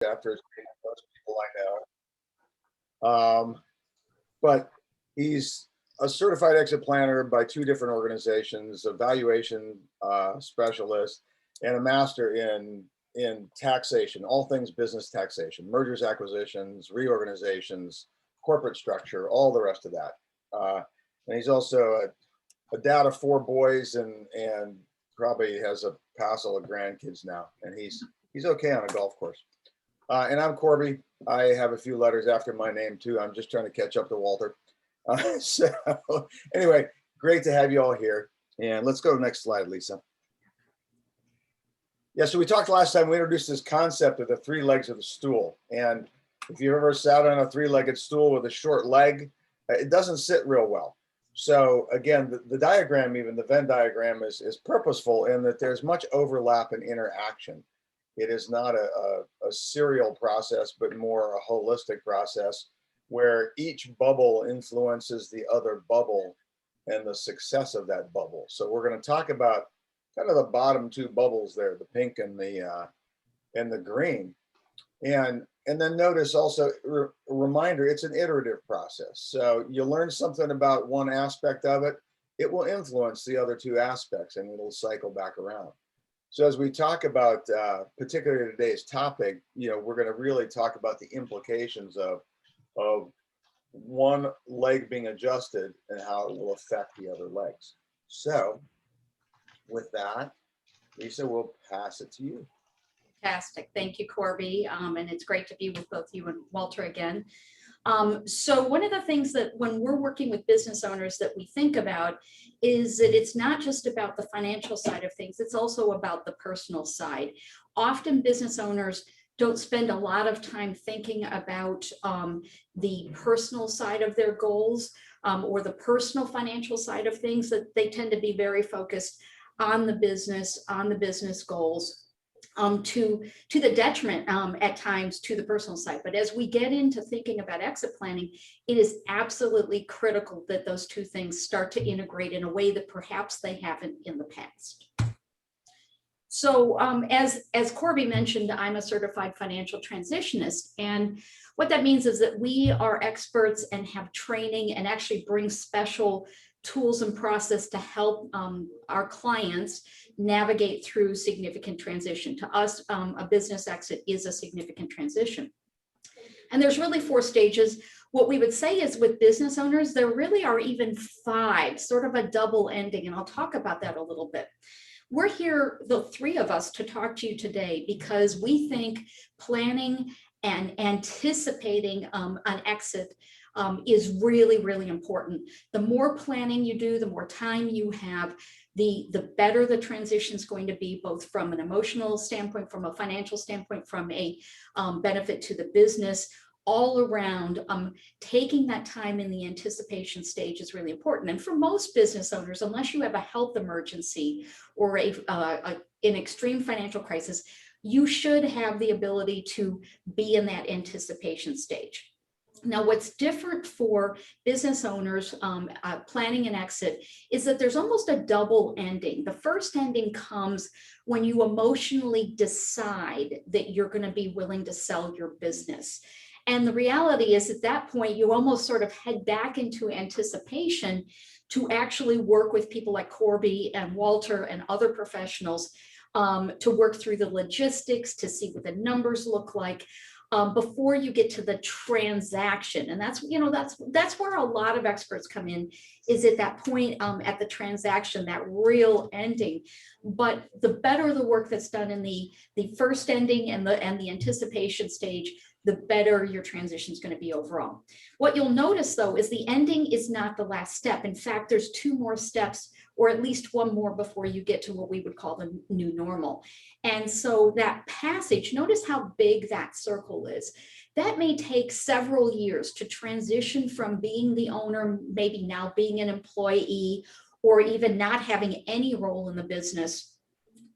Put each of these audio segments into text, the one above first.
after most people I know. But he's a certified exit planner by two different organizations, a valuation specialist, and a master in taxation, all things business taxation, mergers, acquisitions, reorganizations, corporate structure, all the rest of that. And he's also a dad of four boys and probably has a passel of grandkids now. And he's okay on a golf course. And I'm Corby. I have a few letters after my name too. I'm just trying to catch up to Walter. So anyway, great to have you all here. And let's go to the next slide, Lisa. Yeah, so we talked last time, we introduced this concept of the three legs of the stool. And if you've ever sat on a three-legged stool with a short leg, it doesn't sit real well. So again, the diagram, even the Venn diagram is purposeful in that there's much overlap and interaction. It is not a serial process, but more a holistic process where each bubble influences the other bubble and the success of that bubble. So we're going to talk about kind of the bottom two bubbles there, the pink and the green. And then notice also a reminder, it's an iterative process. So you learn something about one aspect of it, it will influence the other two aspects and it'll cycle back around. So as we talk about particularly today's topic, we're going to really talk about the implications of one leg being adjusted and how it will affect the other legs. So with that, Lisa, we'll pass it to you. Fantastic. Thank you, Corby. And it's great to be with both you and Walter again. So one of the things that when we're working with business owners that we think about is that it's not just about the financial side of things, it's also about the personal side. Often business owners don't spend a lot of time thinking about the personal side of their goals or the personal financial side of things, that they tend to be very focused on the business goals. To the detriment at times to the personal side. But as we get into thinking about exit planning, it is absolutely critical that those two things start to integrate in a way that perhaps they haven't in the past. So as Corby mentioned, I'm a certified financial transitionist. And what that means is that we are experts and have training and actually bring special tools and process to help our clients navigate through significant transition. To us, a business exit is a significant transition. And there's really 4 stages. What we would say is with business owners, there really are even 5, sort of a double ending. And I'll talk about that a little bit. We're here, the 3 of us, to talk to you today because we think planning and anticipating an exit is really, really important. The more planning you do, the more time you have, the better the transition is going to be, both from an emotional standpoint, from a financial standpoint, from a benefit to the business. All around, taking that time in the anticipation stage is really important. And for most business owners, unless you have a health emergency or an extreme financial crisis, you should have the ability to be in that anticipation stage. Now, what's different for business owners planning an exit is that there's almost a double ending. The first ending comes when you emotionally decide that you're going to be willing to sell your business. And the reality is at that point, you almost sort of head back into anticipation to actually work with people like Corby and Walter and other professionals to work through the logistics, to see what the numbers look like before you get to the transaction. And that's where a lot of experts come in, is at that point at the transaction, that real ending. But the better the work that's done in the first ending and the anticipation stage, the better your transition is going to be overall. What you'll notice, though, is the ending is not the last step. In fact, there's 2 more steps, or at least 1 more before you get to what we would call the new normal. And so that passage, notice how big that circle is. That may take several years to transition from being the owner, maybe now being an employee, or even not having any role in the business,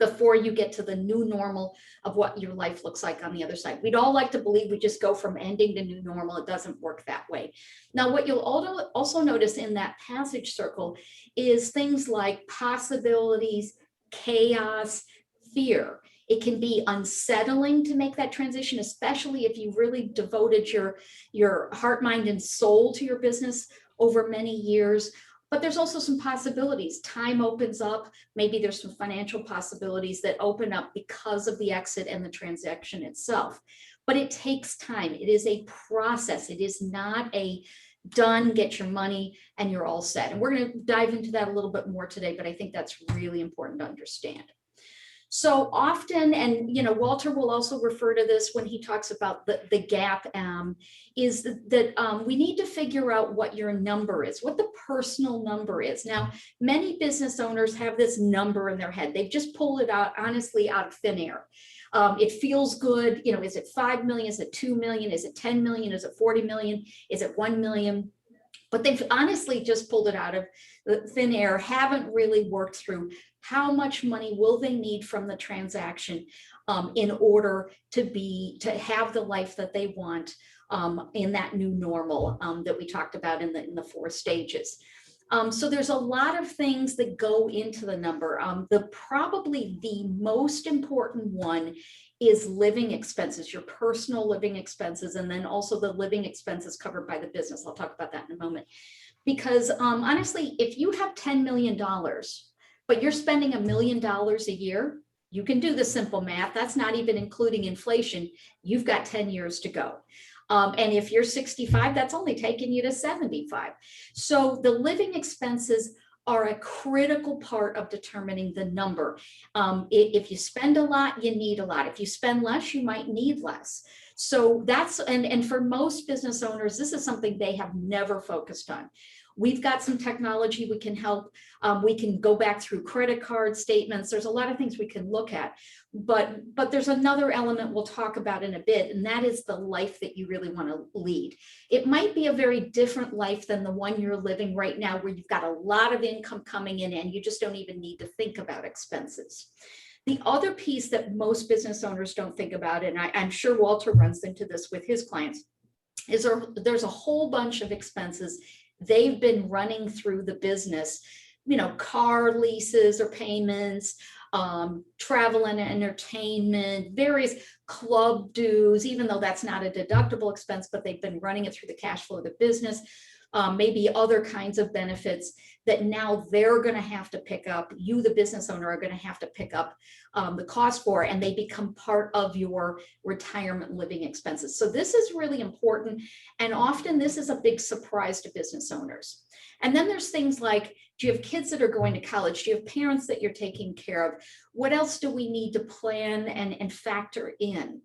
before you get to the new normal of what your life looks like on the other side. We'd all like to believe we just go from ending to new normal. It doesn't work that way. Now, what you'll also notice in that passage circle is things like possibilities, chaos, fear. It can be unsettling to make that transition, especially if you've really devoted your heart, mind, and soul to your business over many years. But there's also some possibilities. Time opens up. Maybe there's some financial possibilities that open up because of the exit and the transaction itself. But it takes time. It is a process. It is not a done, get your money, and you're all set. And we're going to dive into that a little bit more today, but I think that's really important to understand. So often, and Walter will also refer to this when he talks about the gap, is that we need to figure out what your number is, what the personal number is. Now, many business owners have this number in their head. They've just pulled it out, honestly, out of thin air. It feels good. Is it 5 million? Is it 2 million? Is it 10 million? Is it 40 million? Is it 1 million? But they've honestly just pulled it out of thin air, haven't really worked through how much money will they need from the transaction in order to have the life that they want in that new normal that we talked about in the 4 stages. So there's a lot of things that go into the number. Probably the most important one is living expenses, your personal living expenses, and then also the living expenses covered by the business. I'll talk about that in a moment. Because honestly, if you have $10 million, but you're spending $1 million a year, you can do the simple math. That's not even including inflation. You've got 10 years to go. And if you're 65, that's only taking you to 75. So the living expenses are a critical part of determining the number. If you spend a lot, you need a lot. If you spend less, you might need less. So that's, and for most business owners, this is something they have never focused on. We've got some technology we can help. We can go back through credit card statements. There's a lot of things we can look at, but there's another element we'll talk about in a bit, and that is the life that you really want to lead. It might be a very different life than the one you're living right now, where you've got a lot of income coming in and you just don't even need to think about expenses. The other piece that most business owners don't think about, and I'm sure Walter runs into this with his clients, is there's a whole bunch of expenses they've been running through the business, car leases or payments, travel and entertainment, various club dues, even though that's not a deductible expense, but they've been running it through the cash flow of the business. Maybe other kinds of benefits that now they're going to have to pick up. You, the business owner, are going to have to pick up the cost for, and they become part of your retirement living expenses. So this is really important. And often this is a big surprise to business owners. And then there's things like, do you have kids that are going to college? Do you have parents that you're taking care of? What else do we need to plan and factor in?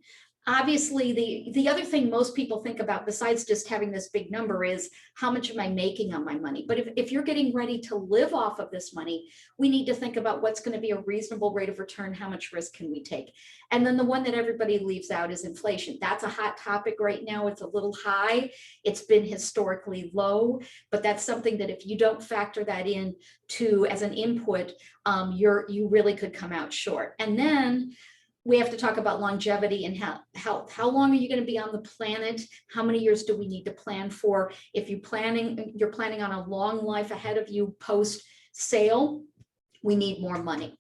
Obviously, the other thing most people think about besides just having this big number is how much am I making on my money? But if you're getting ready to live off of this money, we need to think about what's going to be a reasonable rate of return. How much risk can we take? And then the one that everybody leaves out is inflation. That's a hot topic right now. It's a little high. It's been historically low, but that's something that if you don't factor that in as an input, you really could come out short. And then we have to talk about longevity and health. How long are you going to be on the planet? How many years do we need to plan for? If you're planning on a long life ahead of you post sale, we need more money.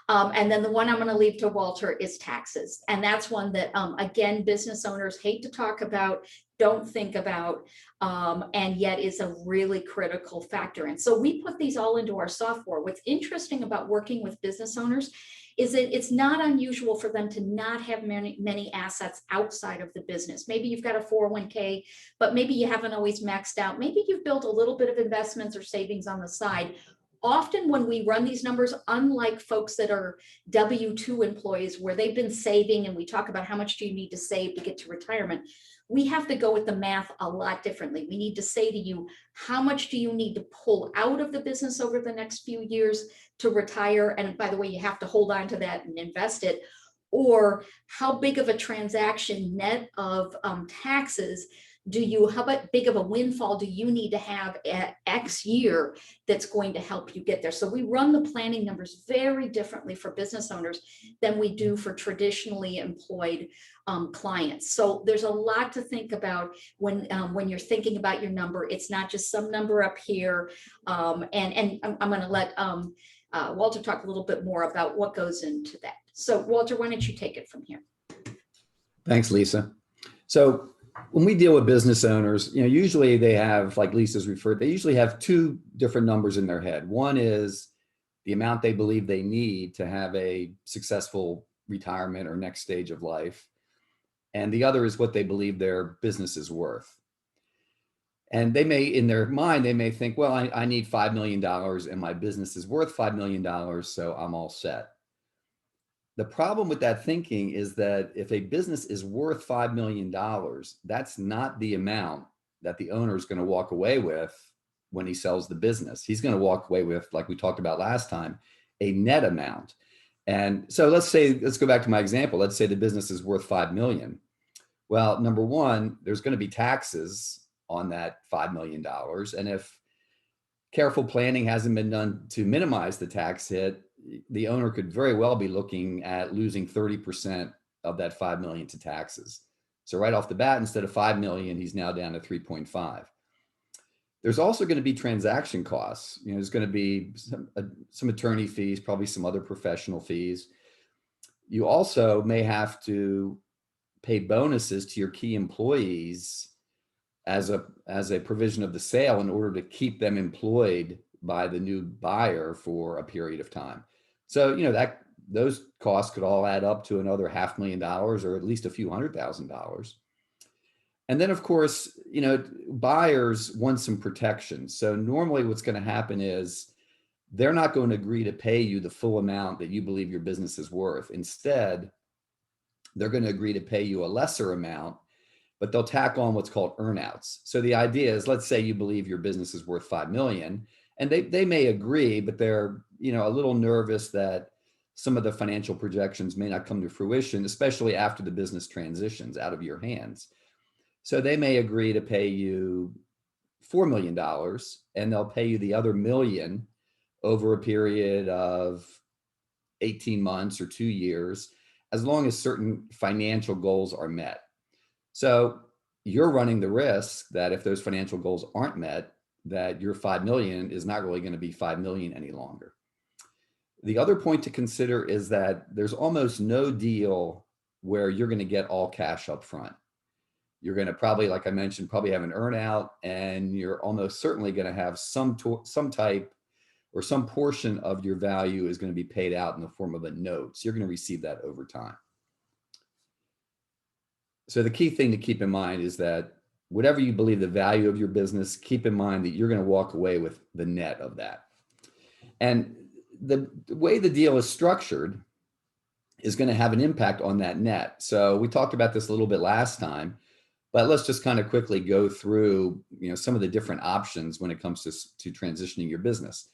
And then the one I'm going to leave to Walter is taxes. And that's one that, again, business owners hate to talk about, don't think about, and yet is a really critical factor. And so we put these all into our software. What's interesting about working with business owners is that it's not unusual for them to not have many assets outside of the business. Maybe you've got a 401k, but maybe you haven't always maxed out. Maybe you've built a little bit of investments or savings on the side. Often when we run these numbers, unlike folks that are W-2 employees where they've been saving and we talk about how much do you need to save to get to retirement, we have to go with the math a lot differently. We need to say to you, how much do you need to pull out of the business over the next few years to retire? And by the way, you have to hold on to that and invest it. Or how big of a transaction net of taxes how big of a windfall do you need to have at X year that's going to help you get there? So we run the planning numbers very differently for business owners than we do for traditionally employed clients. So there's a lot to think about when you're thinking about your number. It's not just some number up here. And I'm going to let Walter talk a little bit more about what goes into that. So Walter, why don't you take it from here? Thanks, Lisa. So when we deal with business owners, usually they have, like Lisa's referred, they usually have two different numbers in their head. One is the amount they believe they need to have a successful retirement or next stage of life. And the other is what they believe their business is worth. And they may, in their mind, they may think, well, I need $5 million and my business is worth $5 million, so I'm all set. The problem with that thinking is that if a business is worth $5 million, that's not the amount that the owner is going to walk away with when he sells the business. He's going to walk away with, like we talked about last time, a net amount. And so let's go back to my example. Let's say the business is worth 5 million. Well, number one, there's going to be taxes on that $5 million. And if careful planning hasn't been done to minimize the tax hit, the owner could very well be looking at losing 30% of that 5 million to taxes. So right off the bat, instead of 5 million, he's now down to 3.5. There's also going to be transaction costs. There's going to be some attorney fees, probably some other professional fees. You also may have to pay bonuses to your key employees as a provision of the sale in order to keep them employed by the new buyer for a period of time. So, that those costs could all add up to another $500,000 or at least a few $100,000. And then, of course, buyers want some protection. So normally what's going to happen is they're not going to agree to pay you the full amount that you believe your business is worth. Instead, they're going to agree to pay you a lesser amount, but they'll tack on what's called earnouts. So the idea is, let's say you believe your business is worth 5 million, and they may agree, but they're, a little nervous that some of the financial projections may not come to fruition, especially after the business transitions out of your hands. So they may agree to pay you $4 million, and they'll pay you the other million over a period of 18 months or 2 years, as long as certain financial goals are met. So you're running the risk that if those financial goals aren't met, that your 5 million is not really going to be 5 million any longer. The other point to consider is that there's almost no deal where you're going to get all cash up front. You're going to probably, like I mentioned, probably have an earnout, and you're almost certainly going to have some type or some portion of your value is going to be paid out in the form of a note. So you're going to receive that over time. So the key thing to keep in mind is that whatever you believe the value of your business, keep in mind that you're going to walk away with the net of that. And the way the deal is structured is going to have an impact on that net. So we talked about this a little bit last time, but let's just kind of quickly go through, some of the different options when it comes to transitioning your business.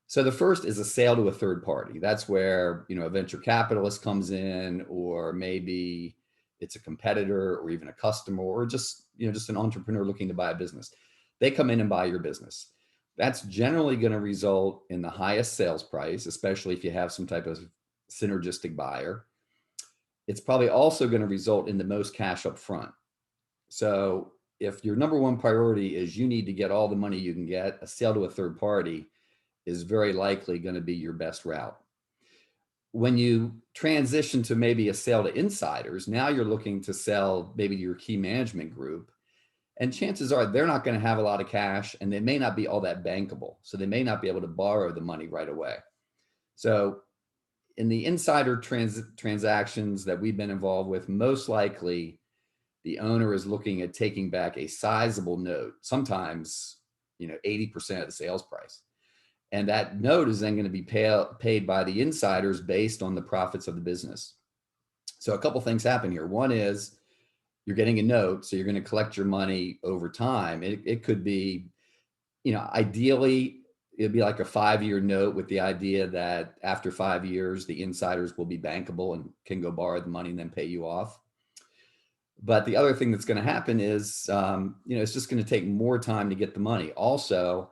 So the first is a sale to a third party. That's where, a venture capitalist comes in, or maybe it's a competitor or even a customer, or just an entrepreneur looking to buy a business. They come in and buy your business. That's generally going to result in the highest sales price, especially if you have some type of synergistic buyer. It's probably also going to result in the most cash up front. So if your number one priority is you need to get all the money you can get, a sale to a third party is very likely going to be your best route. When you transition to maybe a sale to insiders, now you're looking to sell maybe to your key management group. And chances are they're not going to have a lot of cash, and they may not be all that bankable. So they may not be able to borrow the money right away. So in the insider transactions that we've been involved with, most likely the owner is looking at taking back a sizable note, sometimes 80% of the sales price. And that note is then going to be paid by the insiders based on the profits of the business. So a couple things happen here. One is you're getting a note, so you're going to collect your money over time. It could be, ideally, it'd be like a 5-year note with the idea that after 5 years, the insiders will be bankable and can go borrow the money and then pay you off. But the other thing that's going to happen is, it's just going to take more time to get the money. Also,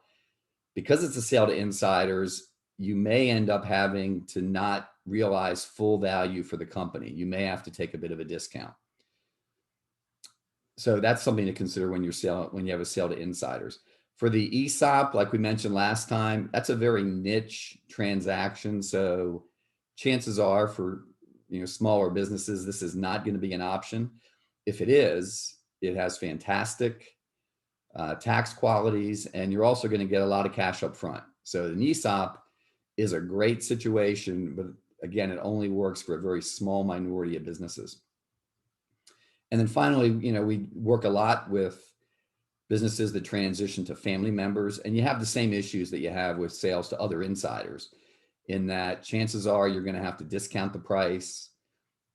because it's a sale to insiders, you may end up having to not realize full value for the company. You may have to take a bit of a discount. So that's something to consider when you have a sale to insiders. For the ESOP, like we mentioned last time, that's a very niche transaction. So chances are for, smaller businesses, this is not going to be an option. If it is, it has fantastic tax qualities, and you're also going to get a lot of cash up front. So an ESOP is a great situation, but again, it only works for a very small minority of businesses. And then finally, we work a lot with businesses that transition to family members, and you have the same issues that you have with sales to other insiders, in that chances are you're going to have to discount the price,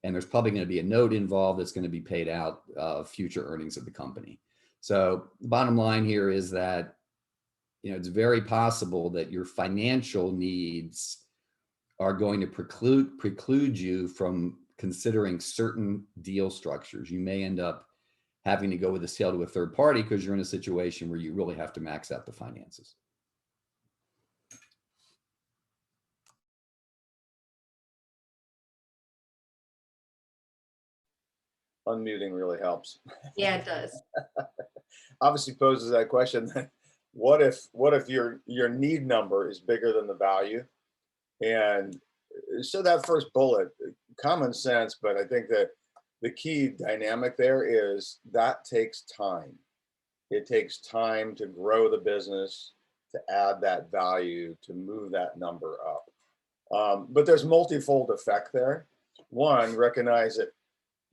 and there's probably going to be a note involved that's going to be paid out of future earnings of the company. So the bottom line here is that, it's very possible that your financial needs are going to preclude you from considering certain deal structures. You may end up having to go with a sale to a third party because you're in a situation where you really have to max out the finances. Unmuting really helps. Yeah, it does. Obviously poses that question. What if your need number is bigger than the value? And so that first bullet, common sense, but I think that the key dynamic there is that takes time. It takes time to grow the business, to add that value, to move that number up. But there's multifold effect there. One, recognize that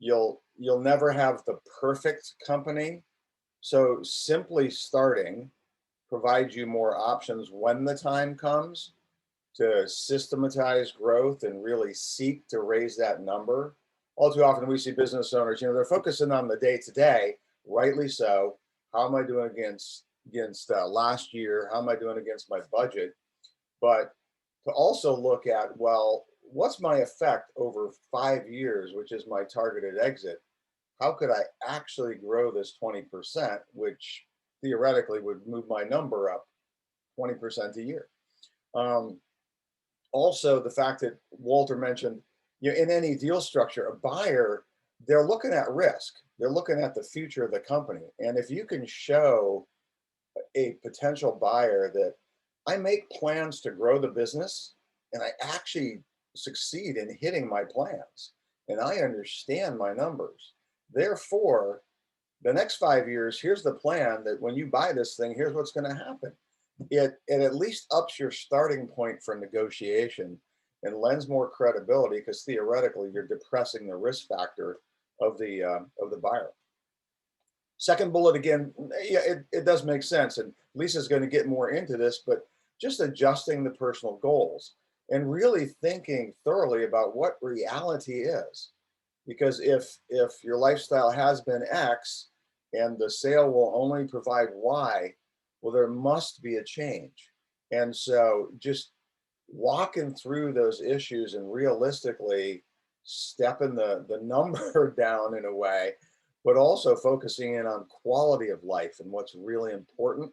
you'll never have the perfect company. So simply starting provides you more options when the time comes to systematize growth and really seek to raise that number. All too often we see business owners, they're focusing on the day to day, rightly so. How am I doing against last year? How am I doing against my budget? But to also look at, well, what's my effect over 5 years, which is my targeted exit? How could I actually grow this 20%, which theoretically would move my number up 20% a year? Also, the fact that Walter mentioned, in any deal structure, a buyer, they're looking at risk. They're looking at the future of the company. And if you can show a potential buyer that I make plans to grow the business and I actually succeed in hitting my plans and I understand my numbers, therefore, the next 5 years, here's the plan that when you buy this thing, here's what's going to happen. It at least ups your starting point for negotiation and lends more credibility, because theoretically you're depressing the risk factor of the buyer. Second bullet, again, yeah, it does make sense, and Lisa's going to get more into this, but just adjusting the personal goals and really thinking thoroughly about what reality is. Because if your lifestyle has been X and the sale will only provide Y, well, there must be a change. And so just walking through those issues and realistically stepping the number down in a way, but also focusing in on quality of life and what's really important.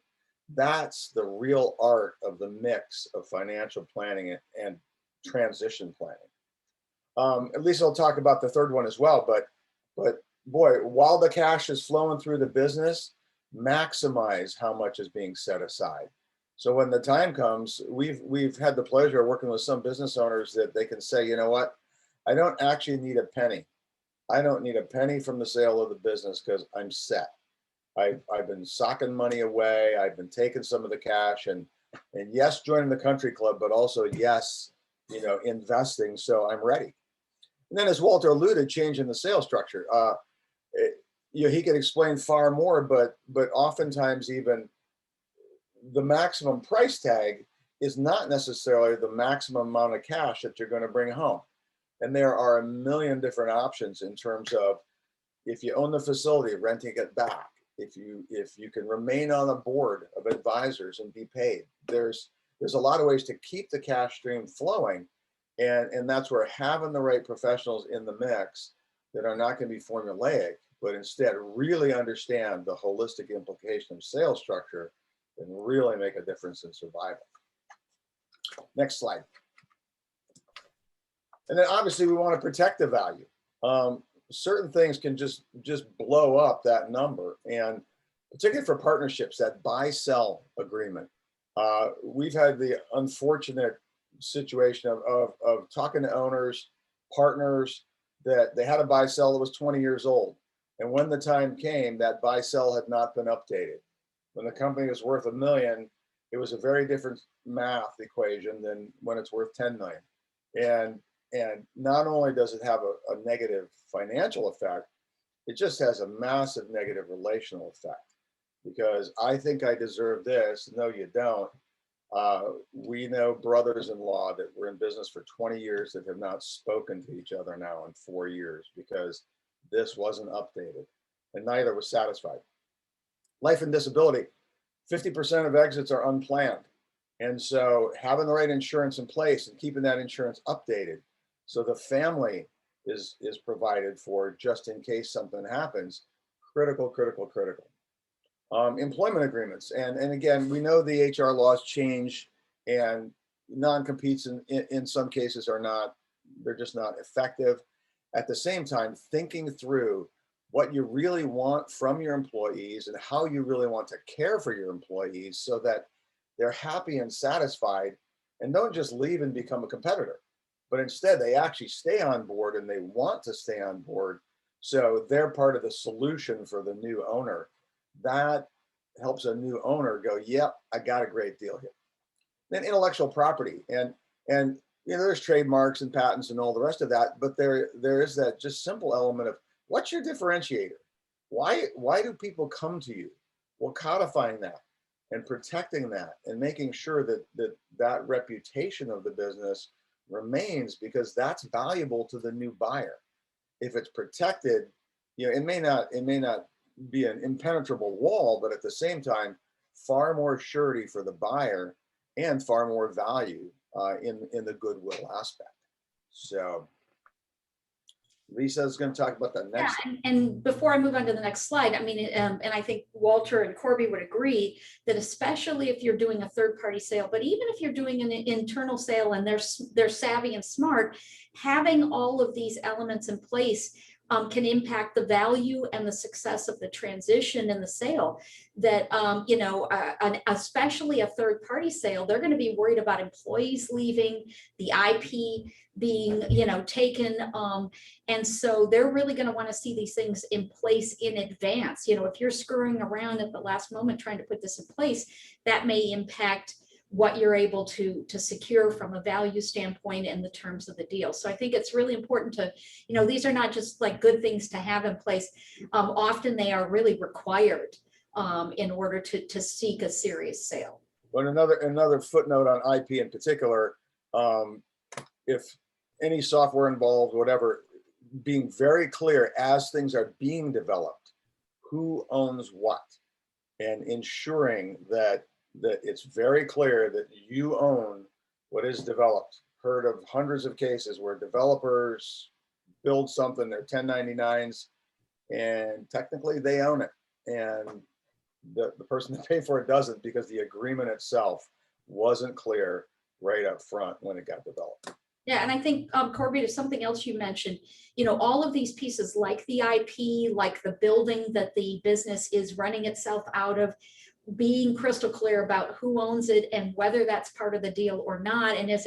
That's the real art of the mix of financial planning and transition planning. At least I'll talk about the third one as well, but boy, while the cash is flowing through the business, maximize how much is being set aside. So when the time comes, we've had the pleasure of working with some business owners that they can say, you know what, I don't actually need a penny. I don't need a penny from the sale of the business because I'm set. I've been socking money away. I've been taking some of the cash and yes, joining the country club, but also yes, investing. So I'm ready. And then, as Walter alluded, changing the sales structure. He could explain far more, but oftentimes even the maximum price tag is not necessarily the maximum amount of cash that you're going to bring home. And there are a million different options in terms of, if you own the facility, renting it back. If you can remain on a board of advisors and be paid, there's a lot of ways to keep the cash stream flowing. And that's where having the right professionals in the mix that are not going to be formulaic, but instead really understand the holistic implication of sales structure and really make a difference in survival. Next slide. And then obviously we want to protect the value. Certain things can just blow up that number, and particularly for partnerships, that buy-sell agreement. We've had the unfortunate situation of talking to owners, partners, that they had a buy sell that was 20 years old. And when the time came, that buy sell had not been updated. When the company was worth $1 million, it was a very different math equation than when it's worth 10 million. And not only does it have a negative financial effect, it just has a massive negative relational effect, because I think I deserve this. No, you don't. We know brothers-in-law that were in business for 20 years that have not spoken to each other now in 4 years because this wasn't updated, and neither was satisfied. Life and disability, 50% of exits are unplanned. And so having the right insurance in place and keeping that insurance updated so the family is provided for just in case something happens, critical, critical, critical. Employment agreements. And again, we know the HR laws change, and non-competes in some cases are not, they're just not effective. At the same time, thinking through what you really want from your employees and how you really want to care for your employees so that they're happy and satisfied and don't just leave and become a competitor, but instead they actually stay on board and they want to stay on board. So they're part of the solution for the new owner. That helps a new owner go, yep, I got a great deal here. Then intellectual property, and you know, there's trademarks and patents and all the rest of that, but there is that just simple element of what's your differentiator? Why do people come to you? Well, codifying that and protecting that and making sure that reputation of the business remains, because that's valuable to the new buyer. If it's protected, you know, it may not be an impenetrable wall, but at the same time, far more surety for the buyer and far more value in the goodwill aspect. So Lisa's going to talk about the next. Yeah, and before I move on to the next slide, I mean, and I think Walter and Corby would agree that especially if you're doing a third-party sale, but even if you're doing an internal sale and they're savvy and smart, having all of these elements in place can impact the value and the success of the transition and the sale. That you know, especially a third-party sale, they're going to be worried about employees leaving, the IP being, you know, taken, and so they're really going to want to see these things in place in advance. You know, if you're screwing around at the last moment trying to put this in place, that may impact what you're able to secure from a value standpoint and the terms of the deal. So I think it's really important to, you know, these are not just like good things to have in place. Often they are really required in order to seek a serious sale. But another footnote on IP in particular, if any software involved, whatever, being very clear as things are being developed, who owns what, and ensuring that it's very clear that you own what is developed. Heard of hundreds of cases where developers build something, they're 1099s, and technically they own it. And the person that paid for it doesn't, because the agreement itself wasn't clear right up front when it got developed. Yeah, and I think, Corby, to something else you mentioned, you know, all of these pieces like the IP, like the building that the business is running itself out of, being crystal clear about who owns it and whether that's part of the deal or not. And as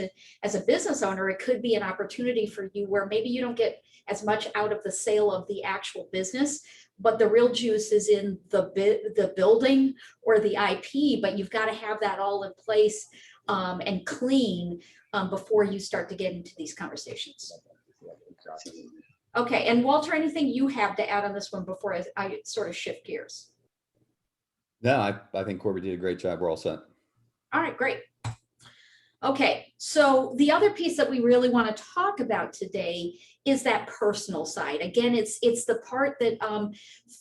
a business owner, it could be an opportunity for you where maybe you don't get as much out of the sale of the actual business, but the real juice is in the building or the IP, but you've got to have that all in place and clean before you start to get into these conversations. Okay, and Walter, anything you have to add on this one before I sort of shift gears? No, I think Corby did a great job. We're all set. All right, great. Okay, so the other piece that we really want to talk about today is that personal side. Again, it's the part that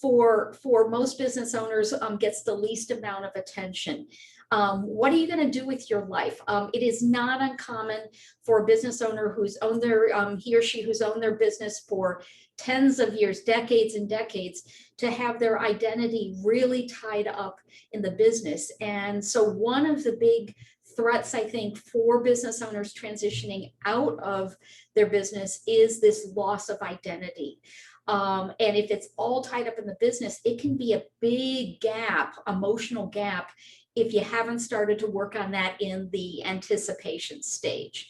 for most business owners gets the least amount of attention. What are you going to do with your life? It is not uncommon for a business owner who's owned their, he or she who's owned their business for tens of years, decades and decades, to have their identity really tied up in the business. And so one of the big threats, I think, for business owners transitioning out of their business is this loss of identity. And if it's all tied up in the business, it can be a big gap, emotional gap if you haven't started to work on that in the anticipation stage.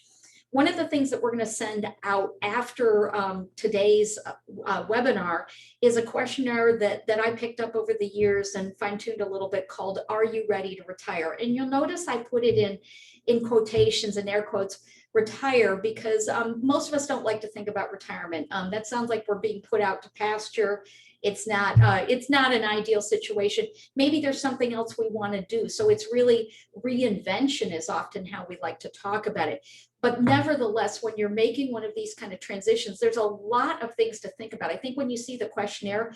One of the things that we're going to send out after today's webinar is a questionnaire that I picked up over the years and fine-tuned a little bit, called "Are you ready to retire?" And you'll notice I put it in quotations and air quotes, retire, because most of us don't like to think about retirement. That sounds like we're being put out to pasture. It's not an ideal situation. Maybe there's something else we want to do. So it's really reinvention is often how we like to talk about it. But nevertheless, when you're making one of these kind of transitions, there's a lot of things to think about. I think when you see the questionnaire,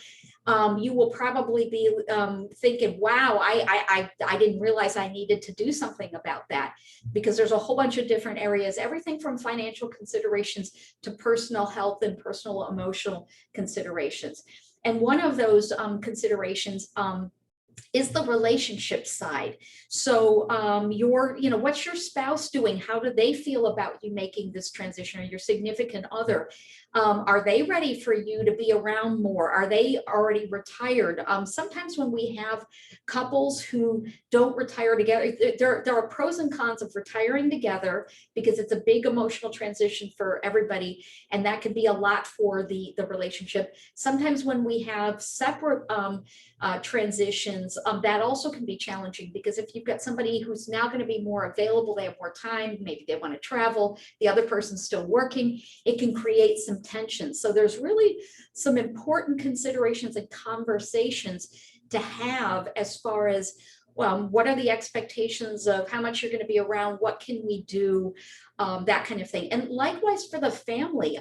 you will probably be thinking, wow, I didn't realize I needed to do something about that, because there's a whole bunch of different areas, everything from financial considerations to personal health and personal emotional considerations. And one of those considerations is the relationship side. So what's your spouse doing? How do they feel about you making this transition, or your significant other? Are they ready for you to be around more? Are they already retired? Sometimes when we have couples who don't retire together, there are pros and cons of retiring together, because it's a big emotional transition for everybody, and that could be a lot for the relationship. Sometimes when we have separate transitions, that also can be challenging, because if you've got somebody who's now going to be more available, they have more time, maybe they want to travel, the other person's still working, it can create some tension. So there's really some important considerations and conversations to have as far as, what are the expectations of how much you're going to be around? What can we do? That kind of thing. And likewise for the family,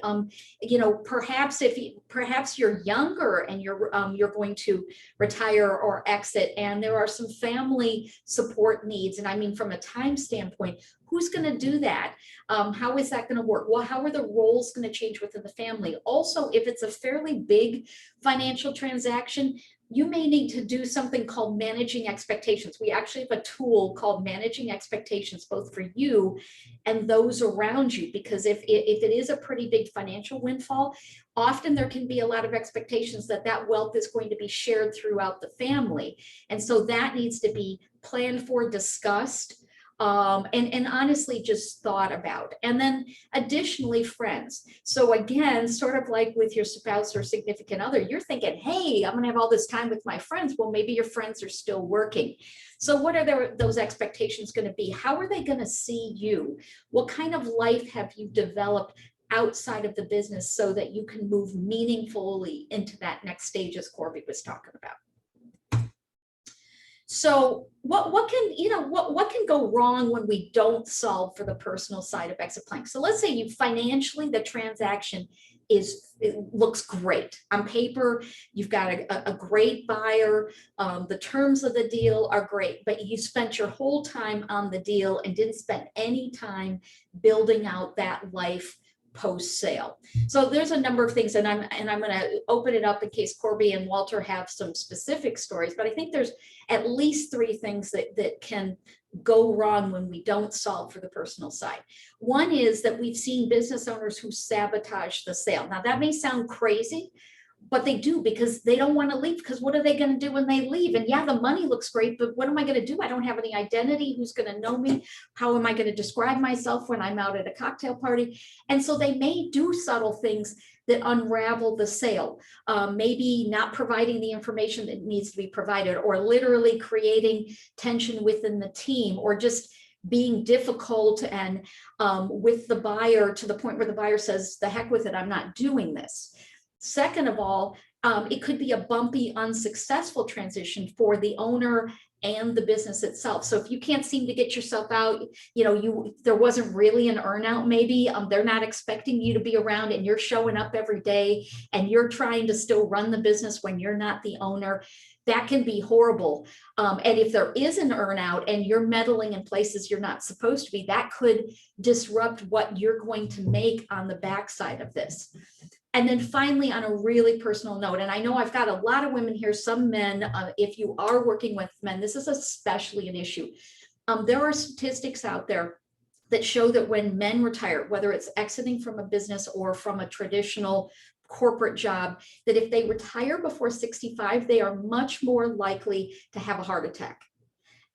perhaps you're younger and you're going to retire or exit, and there are some family support needs. And I mean, from a time standpoint, who's going to do that? How is that going to work? Well, how are the roles going to change within the family? Also, if it's a fairly big financial transaction, you may need to do something called managing expectations. We actually have a tool called managing expectations, both for you and those around you, because if it is a pretty big financial windfall, often there can be a lot of expectations that wealth is going to be shared throughout the family. And so that needs to be planned for, discussed, and honestly just thought about. And then additionally, friends. So again, sort of like with your spouse or significant other, you're thinking, hey, I'm gonna have all this time with my friends. Well, maybe your friends are still working. So what are those expectations going to be? How are they going to see you? What kind of life have you developed outside of the business so that you can move meaningfully into that next stage, as Corby was talking about? So what can go wrong when we don't solve for the personal side of exit planning? So let's say you financially, the transaction looks great on paper. You've got a great buyer. The terms of the deal are great, but you spent your whole time on the deal and didn't spend any time building out that life post sale. So there's a number of things, and I'm going to open it up in case Corby and Walter have some specific stories, but I think there's at least 3 things that can go wrong when we don't solve for the personal side. One is that we've seen business owners who sabotage the sale. Now that may sound crazy, but they do, because they don't want to leave, because what are they going to do when they leave? And yeah, the money looks great, but what am I going to do? I don't have any identity. Who's going to know me? How am I going to describe myself when I'm out at a cocktail party? And so they may do subtle things that unravel the sale, maybe not providing the information that needs to be provided, or literally creating tension within the team, or just being difficult and with the buyer, to the point where the buyer says, the heck with it, I'm not doing this. Second of all, it could be a bumpy, unsuccessful transition for the owner and the business itself. So if you can't seem to get yourself out, there wasn't really an earnout, maybe they're not expecting you to be around, and you're showing up every day and you're trying to still run the business when you're not the owner. That can be horrible. And if there is an earnout and you're meddling in places you're not supposed to be, that could disrupt what you're going to make on the backside of this. And then finally, on a really personal note, and I know I've got a lot of women here, some men, if you are working with men, this is especially an issue. There are statistics out there that show that when men retire, whether it's exiting from a business or from a traditional corporate job, that if they retire before 65, they are much more likely to have a heart attack.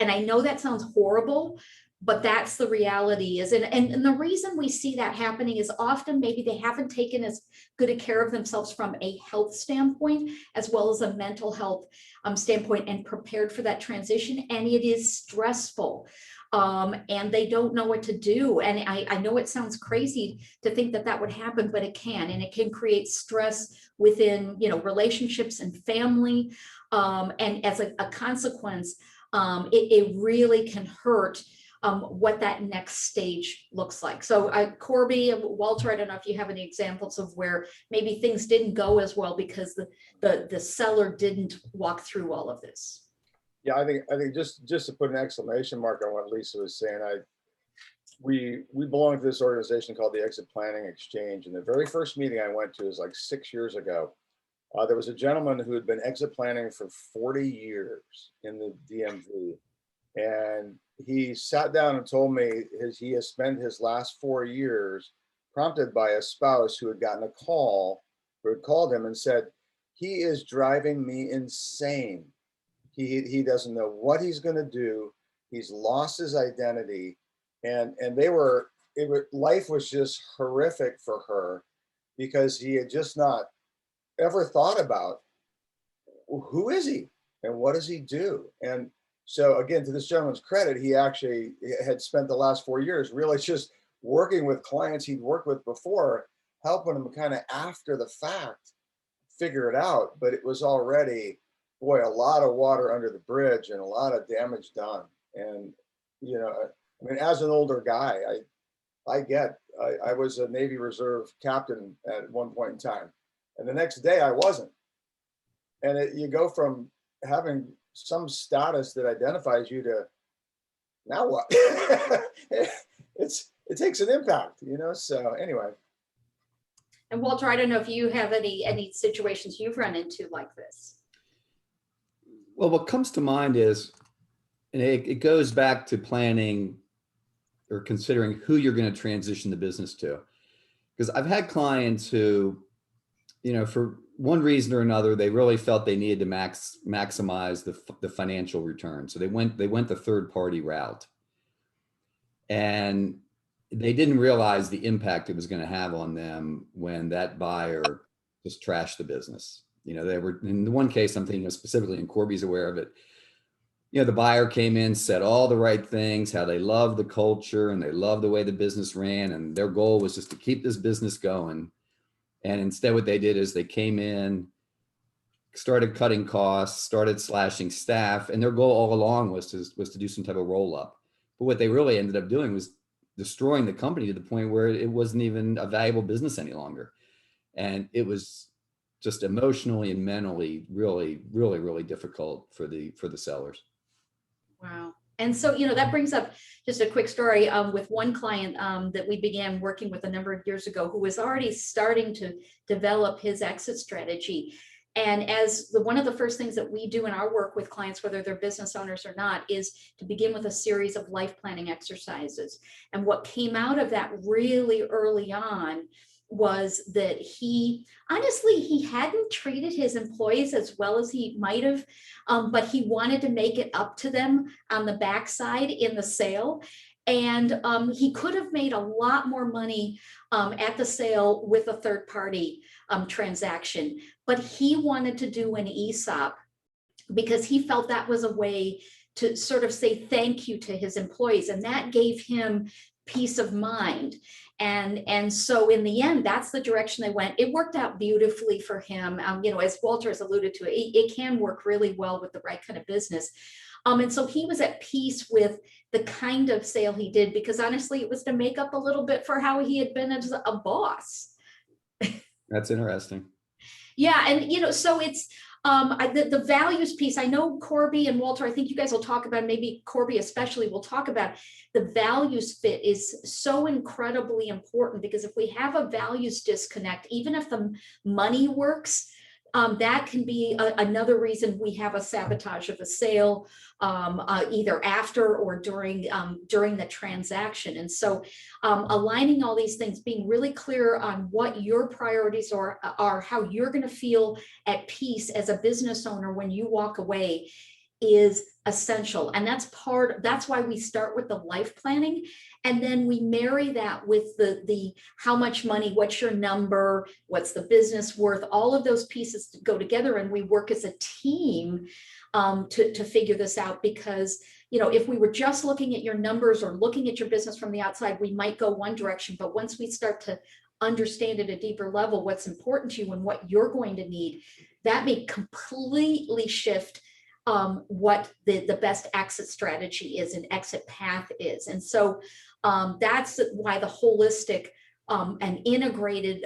And I know that sounds horrible, but that's the reality is. And the reason we see that happening is often maybe they haven't taken as good a care of themselves from a health standpoint, as well as a mental health standpoint, and prepared for that transition. And it is stressful. And they don't know what to do. And I know it sounds crazy to think that that would happen, but it can, and it can create stress within, relationships and family. And as a consequence, it really can hurt what that next stage looks like. So Corby, Walter, I don't know if you have any examples of where maybe things didn't go as well because the seller didn't walk through all of this. Yeah, I think just to put an exclamation mark on what Lisa was saying, we belong to this organization called the Exit Planning Exchange. And the very first meeting I went to was like 6 years ago. There was a gentleman who had been exit planning for 40 years in the DMV. And he sat down and told me he has spent his last 4 years prompted by a spouse who had gotten a call, who had called him and said, he is driving me insane. He doesn't know what he's going to do. He's lost his identity. And life was just horrific for her because he had just not ever thought about who is he and what does he do? And so again, to this gentleman's credit, he actually had spent the last 4 years really just working with clients he'd worked with before, helping them kind of after the fact figure it out. But it was already, boy, a lot of water under the bridge and a lot of damage done. And, I mean, as an older guy, I was a Navy Reserve captain at one point in time. And the next day I wasn't. And you go from having some status that identifies you to now what? It takes an impact, so anyway. And Walter, I don't know if you have any situations you've run into like this. Well, what comes to mind is, and it goes back to planning or considering who you're going to transition the business to. Because I've had clients who, for one reason or another, they really felt they needed to maximize the financial return. So they went the third party route. And they didn't realize the impact it was going to have on them when that buyer just trashed the business. They were, in the one case I'm thinking of specifically, and Corby's aware of it, the buyer came in, said all the right things, how they love the culture and they love the way the business ran. And their goal was just to keep this business going. And instead what they did is they came in, started cutting costs, started slashing staff. And their goal all along was to do some type of roll up. But what they really ended up doing was destroying the company to the point where it wasn't even a valuable business any longer. And it was just emotionally and mentally really, really, really difficult for the sellers. Wow. And so, that brings up just a quick story with one client that we began working with a number of years ago, who was already starting to develop his exit strategy. And as one of the first things that we do in our work with clients, whether they're business owners or not, is to begin with a series of life planning exercises. And what came out of that really early on was that he hadn't treated his employees as well as he might have, but he wanted to make it up to them on the backside in the sale. And he could have made a lot more money at the sale with a third party transaction, but he wanted to do an ESOP because he felt that was a way to sort of say thank you to his employees, and that gave him peace of mind. And so in the end, that's the direction they went. It worked out beautifully for him. As Walter has alluded to, it can work really well with the right kind of business. And so he was at peace with the kind of sale he did, because honestly, it was to make up a little bit for how he had been as a boss. That's interesting. Yeah. And, so it's, the values piece. I know Corby and Walter, I think you guys will talk about, maybe Corby especially will talk about, the values fit is so incredibly important, because if we have a values disconnect, even if the money works, that can be another reason we have a sabotage of a sale, either after or during the transaction. And so aligning all these things, being really clear on what your priorities are how you're going to feel at peace as a business owner when you walk away, is essential. And that's why we start with the life planning. And then we marry that with the how much money, what's your number, what's the business worth, all of those pieces go together, and we work as a team to figure this out. Because, you know, if we were just looking at your numbers or looking at your business from the outside, we might go one direction. But once we start to understand at a deeper level what's important to you and what you're going to need, that may completely shift what the best exit strategy is and exit path is. And so that's why the holistic and integrated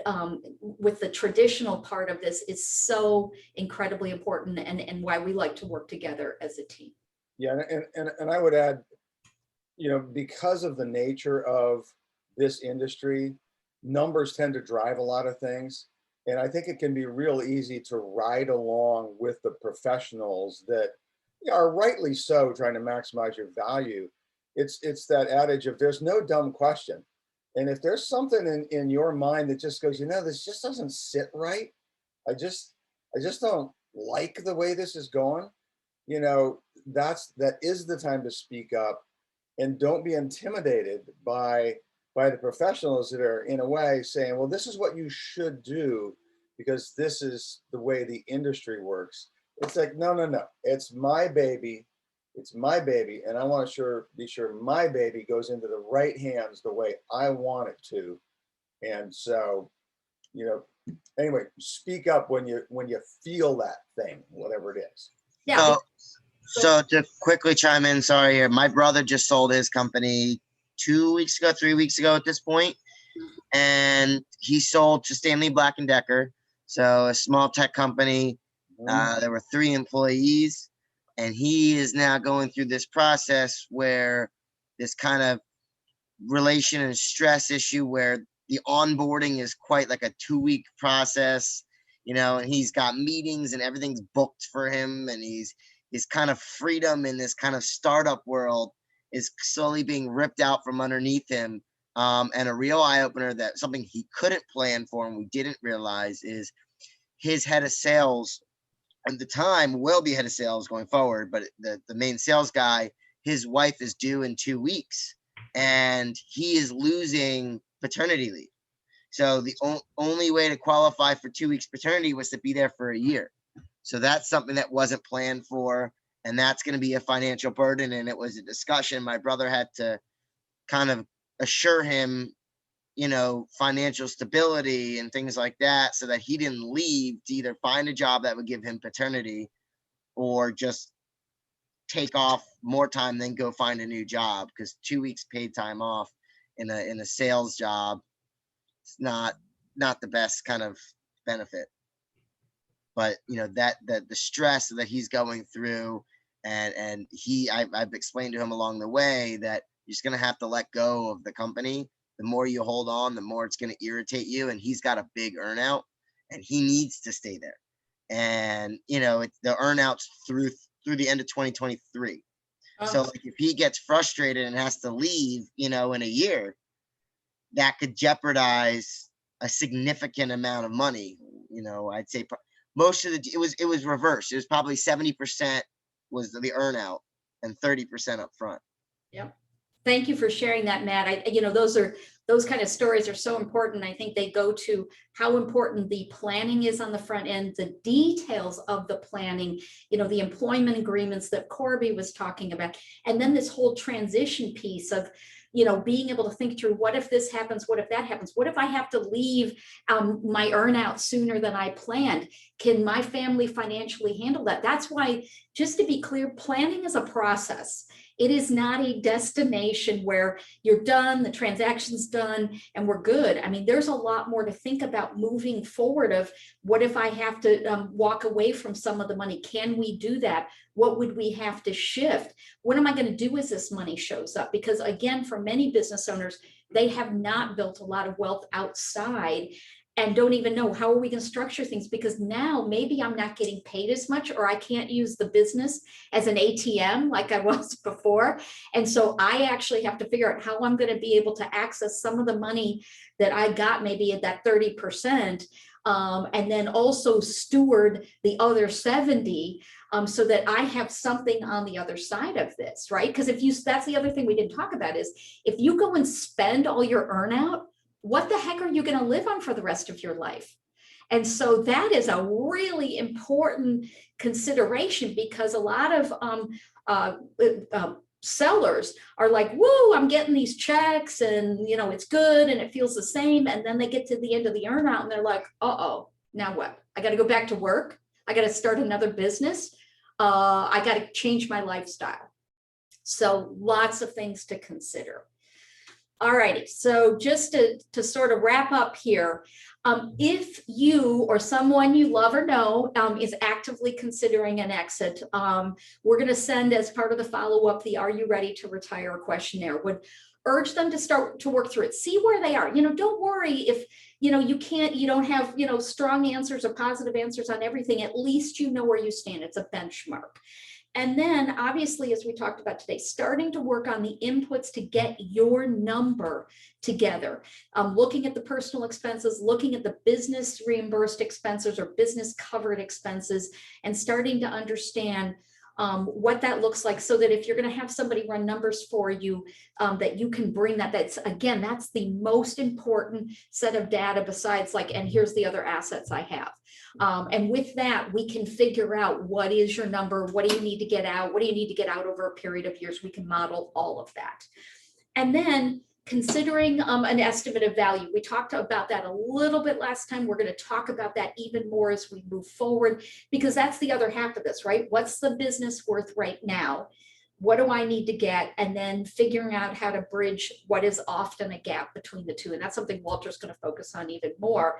with the traditional part of this is so incredibly important, and why we like to work together as a team. Yeah, and I would add, you know, because of the nature of this industry, numbers tend to drive a lot of things. And I think it can be real easy to ride along with the professionals that are rightly so trying to maximize your value. It's that adage of there's no dumb question. And if there's something in your mind that just goes, you know, this just doesn't sit right. I just don't like the way this is going. You know, that is the time to speak up, and don't be intimidated by the professionals that are in a way saying, well, this is what you should do because this is the way the industry works. It's like, no, it's my baby. It's my baby. And I want to be sure my baby goes into the right hands the way I want it to. And so, you know, anyway, speak up when you feel that thing, whatever it is. Yeah. So to quickly chime in, sorry, my brother just sold his company 3 weeks ago at this point, and he sold to Stanley Black & Decker, so a small tech company. There were 3 employees, and he is now going through this process where this kind of relation and stress issue where the onboarding is quite like a 2-week process, you know, and he's got meetings and everything's booked for him, and his kind of freedom in this kind of startup world is slowly being ripped out from underneath him. And a real eye-opener, that something he couldn't plan for and we didn't realize, is his head of sales at the time will be head of sales going forward, but the main sales guy, his wife is due in 2 weeks and he is losing paternity leave. So the only way to qualify for 2 weeks paternity was to be there for a year. So that's something that wasn't planned for, and that's going to be a financial burden. And it was a discussion. My brother had to kind of assure him, you know, financial stability and things like that, so that he didn't leave to either find a job that would give him paternity or just take off more time than go find a new job, because 2 weeks paid time off in a sales job, it's not the best kind of benefit. But you know, that the stress that he's going through, and I've explained to him along the way that you're just going to have to let go of the company. The more you hold on, the more it's going to irritate you. And he's got a big earnout and he needs to stay there. And, you know, the earnout's through the end of 2023. So like, if he gets frustrated and has to leave, you know, in a year, that could jeopardize a significant amount of money. You know, I'd say most of it was reversed. It was probably 70% was the earnout and 30% up front. Yep. Thank you for sharing that, Matt. You know, those kind of stories are so important. I think they go to how important the planning is on the front end, the details of the planning, you know, the employment agreements that Corby was talking about, and then this whole transition piece of, you know, being able to think through, what if this happens? What if that happens? What if I have to leave my earnout sooner than I planned? Can my family financially handle that? That's why, just to be clear, planning is a process. It is not a destination where you're done, the transaction's done, and we're good. I mean, there's a lot more to think about moving forward of, what if I have to walk away from some of the money? Can we do that? What would we have to shift? What am I going to do as this money shows up? Because again, for many business owners, they have not built a lot of wealth outside and don't even know, how are we going to structure things? Because now maybe I'm not getting paid as much, or I can't use the business as an ATM like I was before. And so I actually have to figure out how I'm going to be able to access some of the money that I got maybe at that 30%, and then also steward the other 70 so that I have something on the other side of this, right? Because that's the other thing we didn't talk about is if you go and spend all your earnout, what the heck are you going to live on for the rest of your life? And so that is a really important consideration, because a lot of sellers are like, woo, I'm getting these checks and, you know, it's good and it feels the same. And then they get to the end of the earnout and they're like, uh-oh, now what? I got to go back to work. I got to start another business. I got to change my lifestyle. So lots of things to consider. All righty, so just to sort of wrap up here, if you or someone you love or know is actively considering an exit, we're going to send as part of the follow-up the Are You Ready to Retire questionnaire. Would urge them to start to work through it, see where they are. You know, don't worry if, you know, you don't have, you know, strong answers or positive answers on everything. At least you know where you stand. It's a benchmark. And then obviously, as we talked about today, starting to work on the inputs to get your number together, looking at the personal expenses, looking at the business reimbursed expenses or business covered expenses, and starting to understand what that looks like, so that if you're going to have somebody run numbers for you, that you can bring that. That's the most important set of data besides like, and here's the other assets I have. And with that, we can figure out what is your number, what do you need to get out, what do you need to get out over a period of years. We can model all of that. And then considering an estimate of value. We talked about that a little bit last time. We're going to talk about that even more as we move forward, because that's the other half of this, right? What's the business worth right now? What do I need to get? And then figuring out how to bridge what is often a gap between the two. And that's something Walter's going to focus on even more.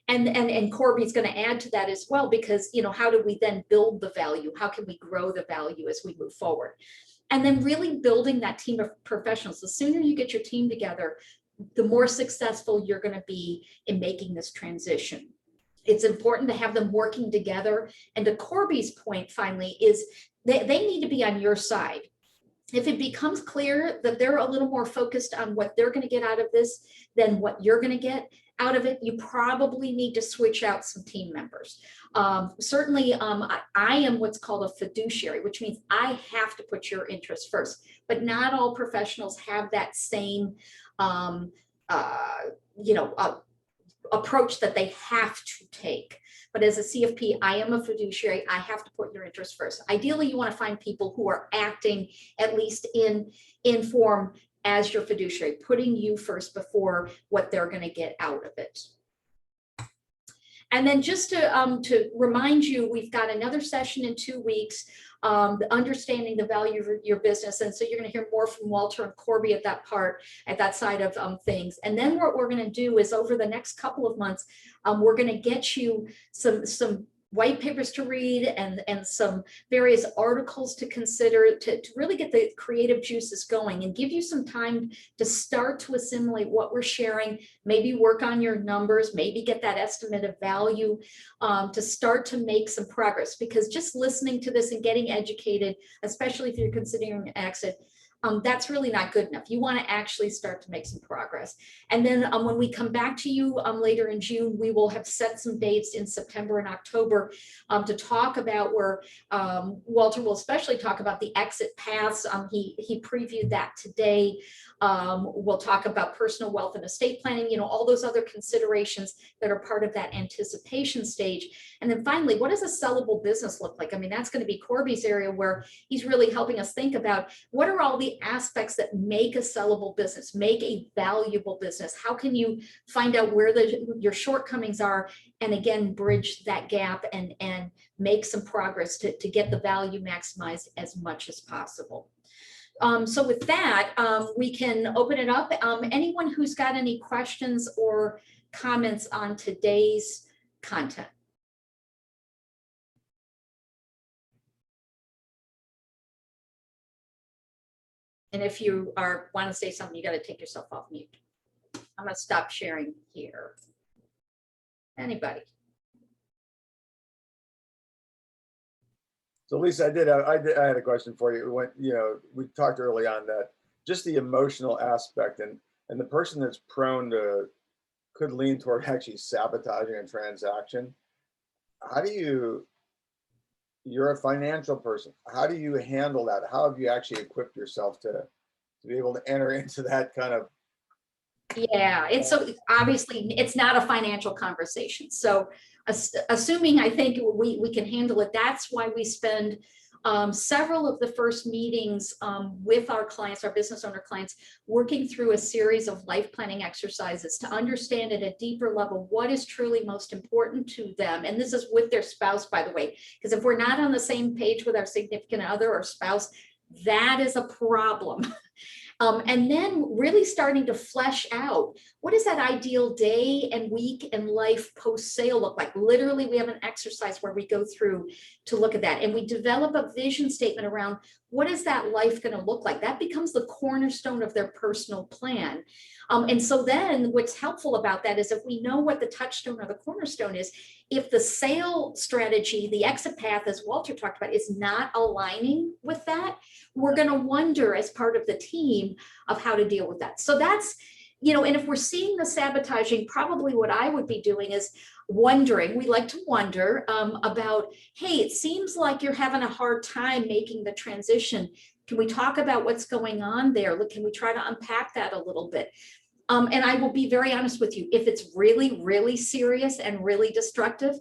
And Corby's going to add to that as well, because, you know, how do we then build the value? How can we grow the value as we move forward? And then really building that team of professionals. The sooner you get your team together, the more successful you're going to be in making this transition. It's important to have them working together. And to Corby's point, finally, is they need to be on your side. If it becomes clear that they're a little more focused on what they're going to get out of this than what you're going to get out of it, you probably need to switch out some team members. Certainly, I am what's called a fiduciary, which means I have to put your interests first, but not all professionals have that same, approach that they have to take. But as a CFP, I am a fiduciary. I have to put your interests first. Ideally, you want to find people who are acting at least in form as your fiduciary, putting you first before what they're going to get out of it. And then just to remind you, we've got another session in 2 weeks, understanding the value of your business. And so you're going to hear more from Walter and Corby at that side of things. And then what we're going to do is over the next couple of months, we're going to get you some white papers to read and some various articles to consider to really get the creative juices going and give you some time to start to assimilate what we're sharing, maybe work on your numbers, maybe get that estimate of value, to start to make some progress. Because just listening to this and getting educated, especially if you're considering an exit, that's really not good enough. You want to actually start to make some progress. And then when we come back to you later in June, we will have set some dates in September and October to talk about where Walter will especially talk about the exit paths. He previewed that today. We'll talk about personal wealth and estate planning, all those other considerations that are part of that anticipation stage. And then finally, what does a sellable business look like? I mean, that's going to be Corby's area where he's really helping us think about what are all the aspects that make a sellable business, make a valuable business. How can you find out where your shortcomings are, and again, bridge that gap and make some progress to get the value maximized as much as possible. So with that, we can open it up. Anyone who's got any questions or comments on today's content? And if you want to say something, you got to take yourself off mute. I'm going to stop sharing here. Anybody? So Lisa, I had a question for you. When we talked early on that just the emotional aspect and the person that's prone to could lean toward actually sabotaging a transaction. How do you you're a financial person. How do you handle that? How have you actually equipped yourself to be able to enter into that kind of? Yeah, it's so obviously it's not a financial conversation. So assuming I think we can handle it, that's why we spend several of the first meetings with our clients, our business owner clients, working through a series of life planning exercises to understand at a deeper level what is truly most important to them. And this is with their spouse, by the way, because if we're not on the same page with our significant other or spouse, that is a problem. And then really starting to flesh out what does that ideal day and week and life post sale look like? Literally, we have an exercise where we go through to look at that and we develop a vision statement around what is that life going to look like? That becomes the cornerstone of their personal plan. And so then what's helpful about that is if we know what the touchstone or the cornerstone is, if the sale strategy, the exit path, as Walter talked about, is not aligning with that, we're going to wonder as part of the team of how to deal with that. So that's, and if we're seeing the sabotaging, probably what I would be doing is wondering, we like to wonder about, hey, it seems like you're having a hard time making the transition. Can we talk about what's going on there? Look, can we try to unpack that a little bit? And I will be very honest with you, if it's really, really serious and really destructive,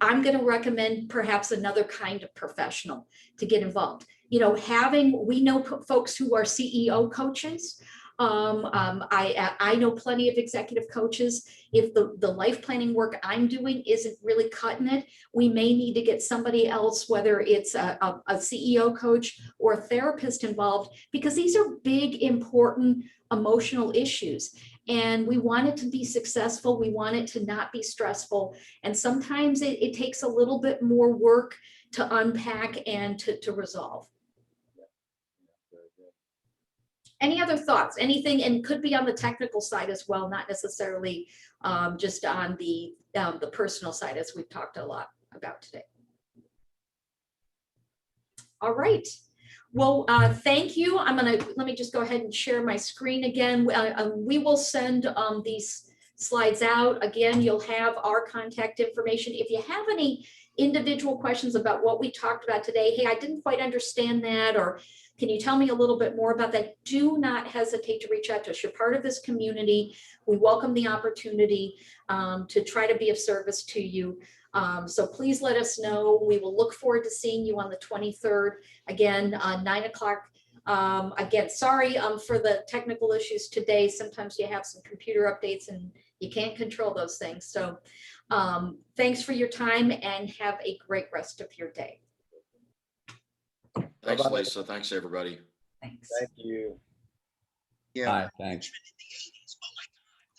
I'm going to recommend perhaps another kind of professional to get involved. We know folks who are CEO coaches. I know plenty of executive coaches. If the life planning work I'm doing isn't really cutting it, we may need to get somebody else, whether it's a CEO coach or a therapist involved, because these are big, important emotional issues. And we want it to be successful. We want it to not be stressful. And sometimes it takes a little bit more work to unpack and to resolve. Any other thoughts? Anything, and could be on the technical side as well, not necessarily just on the personal side, as we've talked a lot about today. All right. Well, thank you. Let me just go ahead and share my screen again. We will send these slides out. Again, you'll have our contact information. If you have any individual questions about what we talked about today, hey, I didn't quite understand that, or can you tell me a little bit more about that? Do not hesitate to reach out to us. You're part of this community. We welcome the opportunity to try to be of service to you. So please let us know. We will look forward to seeing you on the 23rd, again, 9 o'clock. Again, sorry for the technical issues today. Sometimes you have some computer updates and you can't control those things. So thanks for your time and have a great rest of your day. Thanks, Bye-bye. Lisa. Thanks, everybody. Thanks. Thank you. Yeah. Bye, thanks.